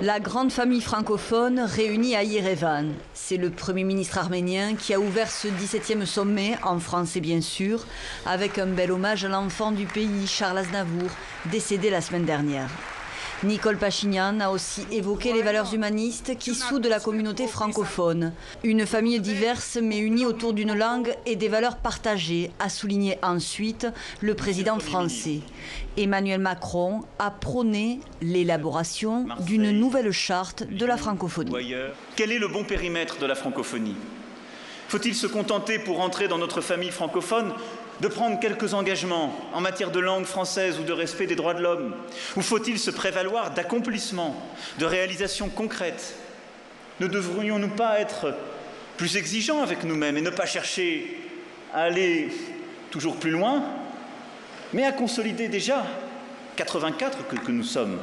La grande famille francophone réunie à Yerevan. C'est le Premier ministre arménien qui a ouvert ce 17e sommet, en français bien sûr, avec un bel hommage à l'enfant du pays, Charles Aznavour, décédé la semaine dernière. Nicole Pachinian a aussi évoqué les valeurs humanistes qui soudent la communauté francophone. Une famille diverse mais unie autour d'une langue et des valeurs partagées, a souligné ensuite le président français. Emmanuel Macron a prôné l'élaboration d'une nouvelle charte de la francophonie. Quel est le bon périmètre de la francophonie? Faut-il se contenter, pour entrer dans notre famille francophone, de prendre quelques engagements en matière de langue française ou de respect des droits de l'homme? Ou faut-il se prévaloir d'accomplissements, de réalisations concrètes? Ne devrions-nous pas être plus exigeants avec nous-mêmes et ne pas chercher à aller toujours plus loin, mais à consolider déjà 84 que nous sommes?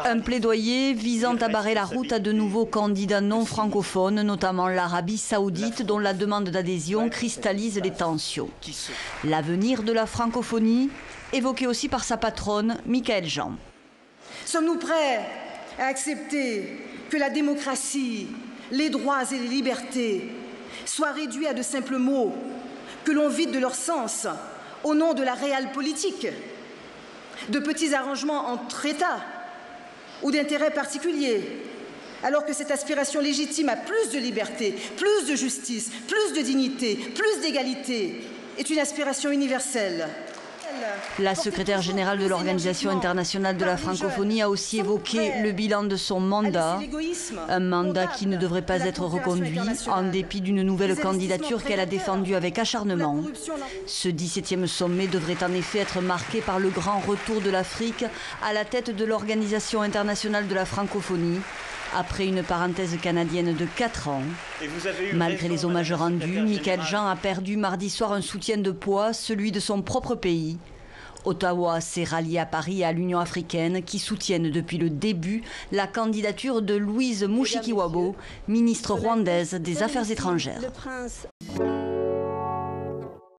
Un plaidoyer visant à barrer la route à de nouveaux candidats non francophones, notamment l'Arabie Saoudite, dont la demande d'adhésion cristallise les tensions. L'avenir de la francophonie, évoqué aussi par sa patronne, Michaëlle Jean. Sommes-nous prêts à accepter que la démocratie, les droits et les libertés soient réduits à de simples mots, que l'on vide de leur sens au nom de la réelle politique, de petits arrangements entre États ou d'intérêts particuliers, alors que cette aspiration légitime à plus de liberté, plus de justice, plus de dignité, plus d'égalité est une aspiration universelle. La secrétaire générale de l'Organisation internationale de la francophonie a aussi évoqué le bilan de son mandat, un mandat qui ne devrait pas être reconduit en dépit d'une nouvelle candidature qu'elle a défendue avec acharnement. Ce 17e sommet devrait en effet être marqué par le grand retour de l'Afrique à la tête de l'Organisation internationale de la francophonie, après une parenthèse canadienne de 4 ans. Malgré les hommages rendus, Michaëlle Jean a perdu mardi soir un soutien de poids, celui de son propre pays. Ottawa s'est rallié à Paris et à l'Union africaine qui soutiennent depuis le début la candidature de Louise Mushikiwabo, ministre rwandaise des Affaires étrangères.